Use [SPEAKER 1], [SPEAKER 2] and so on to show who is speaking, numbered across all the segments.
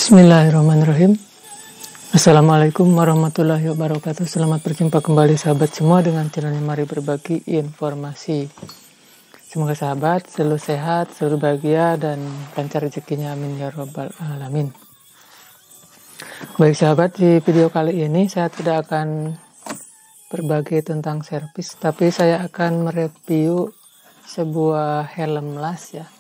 [SPEAKER 1] Bismillahirrahmanirrahim. Assalamualaikum warahmatullahi wabarakatuh. Selamat berjumpa kembali sahabat semua dengan channelnya Mari Berbagi Informasi. Semoga sahabat selalu sehat, selalu bahagia, dan lancar rezekinya, amin ya rabbal alamin. Baik sahabat, di video kali ini saya tidak akan berbagi tentang servis, tapi saya akan mereview sebuah helm las ya.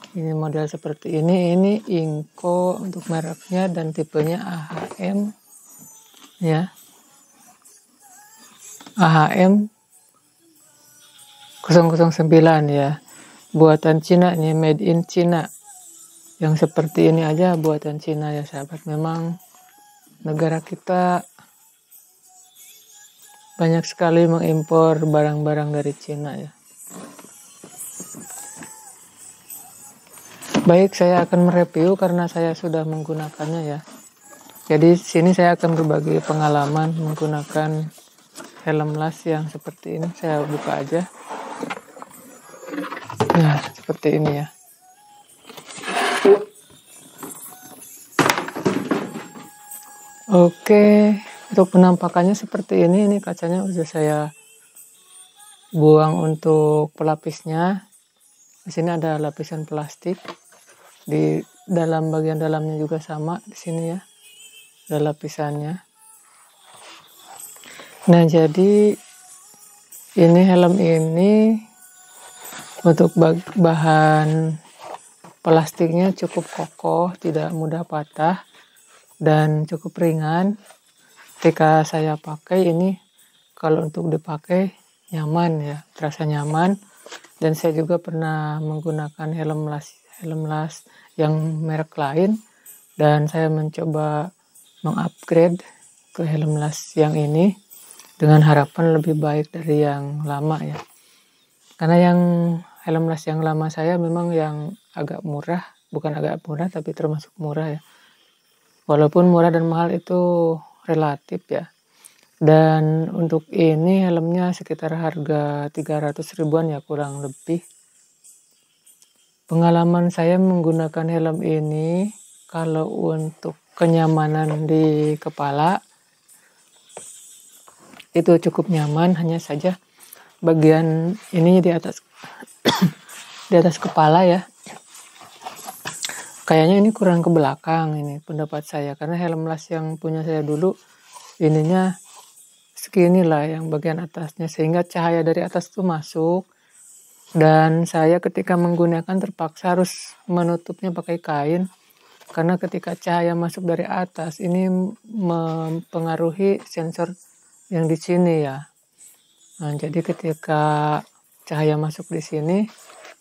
[SPEAKER 1] Ini model seperti ini Inco untuk mereknya dan tipenya AHM ya. AHM 009 ya. Buatan Cina, ini made in Cina. Yang seperti ini aja buatan Cina ya sahabat. Memang negara kita banyak sekali mengimpor barang-barang dari Cina ya. Baik, saya akan mereview karena saya sudah menggunakannya ya. Jadi sini saya akan berbagi pengalaman menggunakan helm las yang seperti ini. Saya buka aja. Nah, seperti ini ya. Oke, untuk penampakannya seperti ini. Ini kacanya udah saya buang untuk pelapisnya. Di sini ada lapisan plastik. Di dalam bagian dalamnya juga sama di sini ya, ada lapisannya. Nah, jadi ini helm ini untuk bahan plastiknya cukup kokoh, tidak mudah patah, dan cukup ringan. Ketika saya pakai ini, kalau untuk dipakai nyaman ya, terasa nyaman. Dan saya juga pernah menggunakan helm las yang merek lain, dan saya mencoba mengupgrade ke helm las yang ini dengan harapan lebih baik dari yang lama ya. Karena yang helm las yang lama saya memang yang agak murah, bukan agak murah tapi termasuk murah ya. Walaupun murah dan mahal itu relatif ya. Dan untuk ini helmnya sekitar harga 300 ribuan ya kurang lebih. Pengalaman saya menggunakan helm ini, kalau untuk kenyamanan di kepala itu cukup nyaman, hanya saja bagian ini di atas di atas kepala ya. Kayaknya ini kurang ke belakang, ini pendapat saya, karena helm las yang punya saya dulu ininya segini lah yang bagian atasnya, sehingga cahaya dari atas itu masuk. Dan saya ketika menggunakan terpaksa harus menutupnya pakai kain, karena ketika cahaya masuk dari atas ini mempengaruhi sensor yang di sini ya. Nah, jadi ketika cahaya masuk di sini,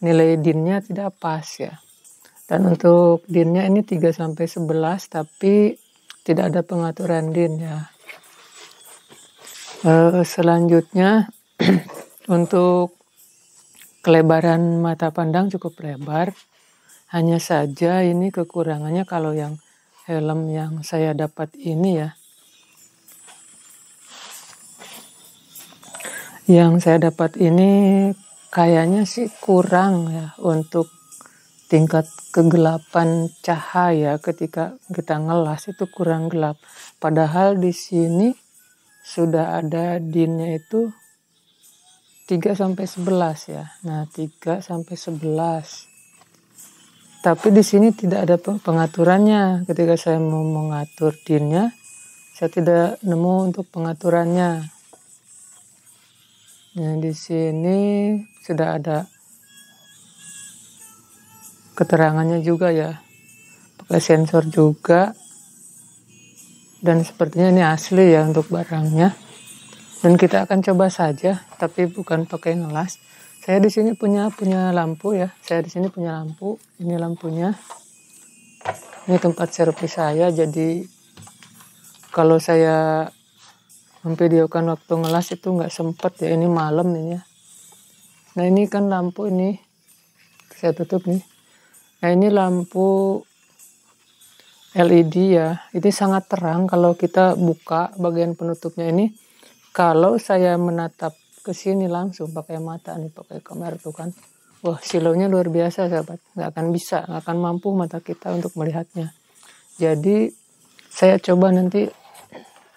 [SPEAKER 1] nilai DIN-nya tidak pas ya. Dan untuk DIN-nya ini 3-11, tapi tidak ada pengaturan DIN ya. Selanjutnya untuk kelebaran mata pandang cukup lebar, hanya saja ini kekurangannya kalau yang helm yang saya dapat ini ya. Yang saya dapat ini kayaknya sih kurang ya untuk tingkat kegelapan cahaya ketika kita ngelas itu kurang gelap. Padahal di sini sudah ada DIN-nya itu 3-11 ya. Nah, 3-11. Tapi di sini tidak ada pengaturannya. Ketika saya mau mengatur DIN-nya, saya tidak nemu untuk pengaturannya. Nah, di sini sudah ada keterangannya juga ya. Pakai sensor juga. Dan sepertinya ini asli ya untuk barangnya. Dan kita akan coba saja, tapi bukan pakai ngelas. Saya di sini punya lampu ya. Saya di sini punya lampu. Ini lampunya. Ini tempat servis saya. Jadi kalau saya memvideokan waktu ngelas itu nggak sempet ya. Ini malam ini ya. Nah, ini kan lampu ini. Saya tutup nih. Nah, ini lampu LED ya. Ini sangat terang kalau kita buka bagian penutupnya ini. Kalau saya menatap ke sini langsung pakai mata nih, pakai kamera tuh kan, wah silaunya luar biasa sahabat, nggak akan mampu mata kita untuk melihatnya. Jadi saya coba nanti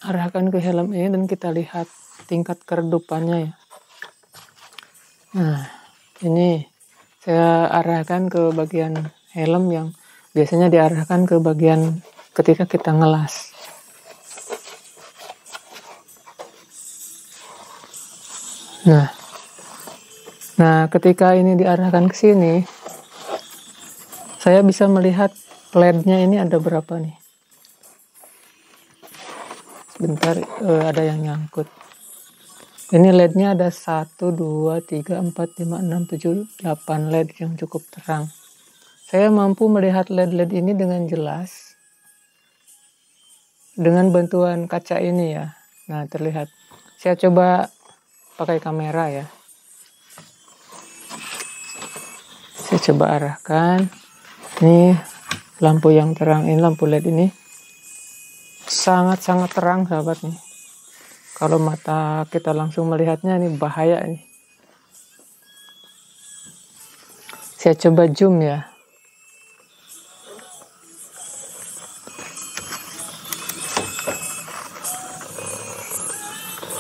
[SPEAKER 1] arahkan ke helm ini dan kita lihat tingkat keredupannya ya. Nah, ini saya arahkan ke bagian helm yang biasanya diarahkan ke bagian ketika kita ngelas. Nah, ketika ini diarahkan ke sini, saya bisa melihat LED-nya ini ada berapa nih. Sebentar, ada yang nyangkut. Ini LED-nya ada 1, 2, 3, 4, 5, 6, 7, 8 LED yang cukup terang. Saya mampu melihat LED-LED ini dengan jelas dengan bantuan kaca ini ya. Nah, terlihat. Saya coba pakai kamera ya. Saya coba arahkan. Ini lampu yang terang ini, lampu LED ini sangat-sangat terang sahabat nih. Kalau mata kita langsung melihatnya ini bahaya nih. Saya coba zoom ya.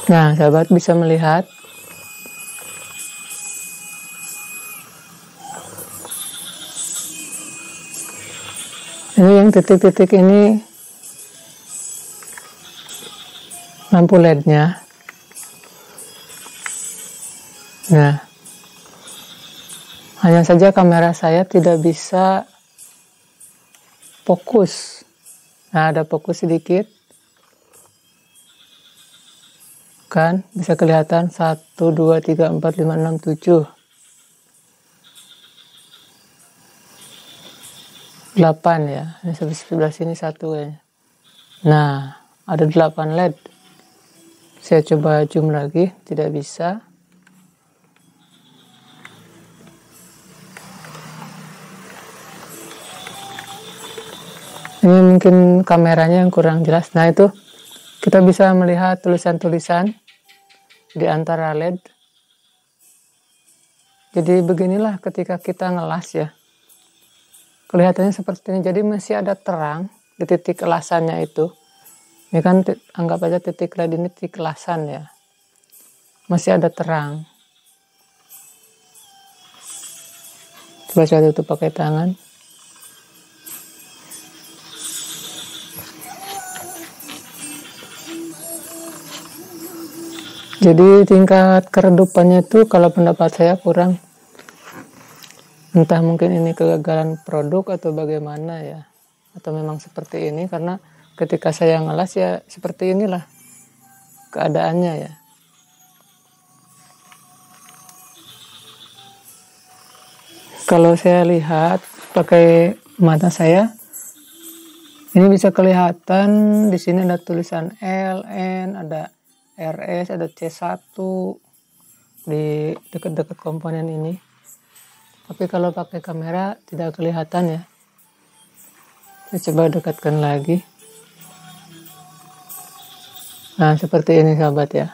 [SPEAKER 1] Nah, sahabat bisa melihat. Ini yang titik-titik ini lampu LED-nya. Nah, hanya saja kamera saya tidak bisa fokus. Nah, ada fokus sedikit. Kan, bisa kelihatan 1, 2, 3, 4, 5, 6, 7. 8 ya, ini sebelah sini 1 ya. Nah, ada 8 LED. Saya coba zoom lagi, tidak bisa. Ini mungkin kameranya yang kurang jelas. Nah, itu kita bisa melihat tulisan-tulisan di antara LED. Jadi beginilah ketika kita ngelas ya. Kelihatannya seperti ini, jadi masih ada terang di titik elasannya itu. Ini kan anggap aja titik LED ini titik elasan ya. Masih ada terang. Coba saya tutup pakai tangan. Jadi tingkat keredupannya itu kalau pendapat saya kurang. Entah mungkin ini kegagalan produk atau bagaimana ya. Atau memang seperti ini karena ketika saya ngelas ya seperti inilah keadaannya ya. Kalau saya lihat pakai mata saya, ini bisa kelihatan di sini ada tulisan L, N, ada RS, ada C1 di dekat-dekat komponen ini. Tapi kalau pakai kamera tidak kelihatan ya. Saya coba dekatkan lagi. Nah, seperti ini sahabat ya.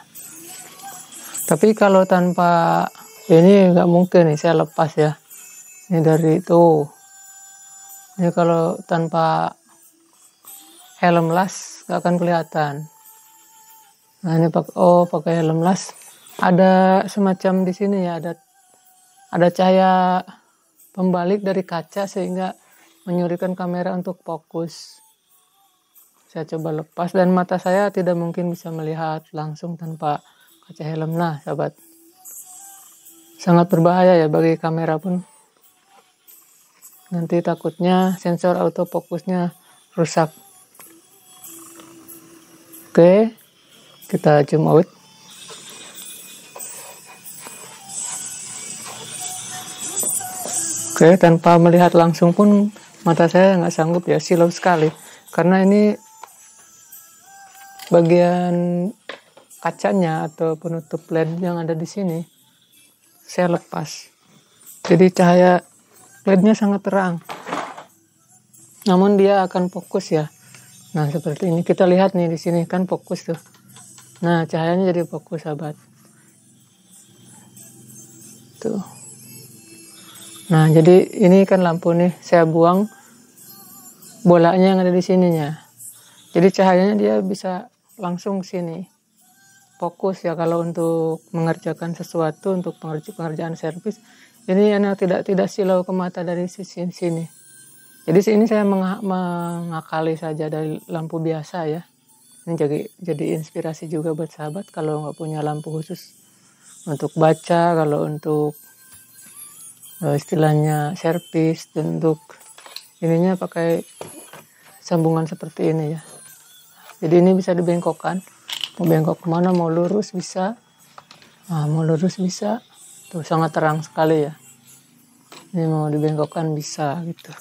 [SPEAKER 1] Tapi kalau tanpa ini nggak mungkin nih saya lepas ya. Ini dari itu. Ini kalau tanpa helm las nggak akan kelihatan. Nah, ini pakai helm las. Ada semacam di sini ya, ada cahaya pembalik dari kaca sehingga menyulitkan kamera untuk fokus. Saya coba lepas dan mata saya tidak mungkin bisa melihat langsung tanpa kaca helm. Nah, sahabat, sangat berbahaya ya bagi kamera pun. Nanti takutnya sensor autofokusnya rusak. Oke, kita zoom out. Oke, tanpa melihat langsung pun mata saya nggak sanggup ya, silau sekali. Karena ini bagian kacanya atau penutup LED yang ada di sini saya lepas. Jadi cahaya LED-nya sangat terang. Namun dia akan fokus ya. Nah, seperti ini kita lihat nih di sini kan fokus tuh. Nah, cahayanya jadi fokus sahabat. Tuh. Nah, jadi ini kan lampu nih, saya buang bolanya yang ada di sininya. Jadi cahayanya dia bisa langsung sini. Fokus ya kalau untuk mengerjakan sesuatu, untuk pengerjaan servis. Ini enak, tidak silau ke mata dari sisi sini. Jadi sini saya mengakali saja dari lampu biasa ya. Ini jadi inspirasi juga buat sahabat kalau nggak punya lampu khusus untuk baca, kalau untuk istilahnya servis, dan untuk ininya pakai sambungan seperti ini ya. Jadi ini bisa dibengkokkan, mau bengkok kemana, mau lurus bisa, mau lurus bisa, tuh sangat terang sekali ya. Ini mau dibengkokkan bisa gitu.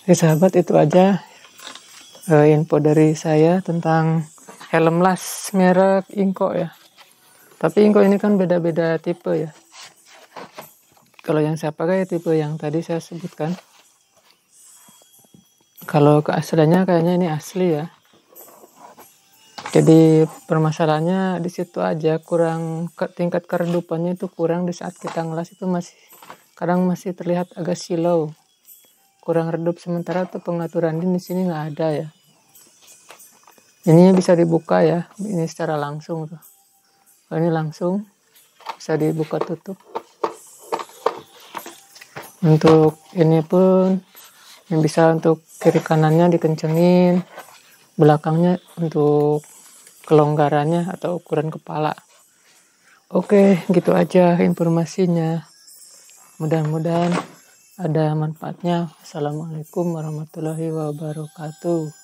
[SPEAKER 1] Oke sahabat, itu aja info dari saya tentang helm las merek Inco ya. Tapi Inco ini kan beda-beda tipe ya. Kalau yang saya pakai tipe yang tadi saya sebutkan. Kalau keasliannya kayaknya ini asli ya. Jadi permasalahannya di situ aja, kurang tingkat keredupannya itu kurang di saat kita ngelas itu kadang masih terlihat agak silau, kurang redup. Sementara tuh pengaturan di sini nggak ada ya. Ini bisa dibuka ya, ini secara langsung tuh. Kalau ini langsung bisa dibuka tutup. Untuk ini pun yang bisa untuk kiri kanannya dikencengin, belakangnya untuk kelonggarannya atau ukuran kepala. Oke, gitu aja informasinya. Mudah-mudahan ada manfaatnya. Assalamualaikum warahmatullahi wabarakatuh.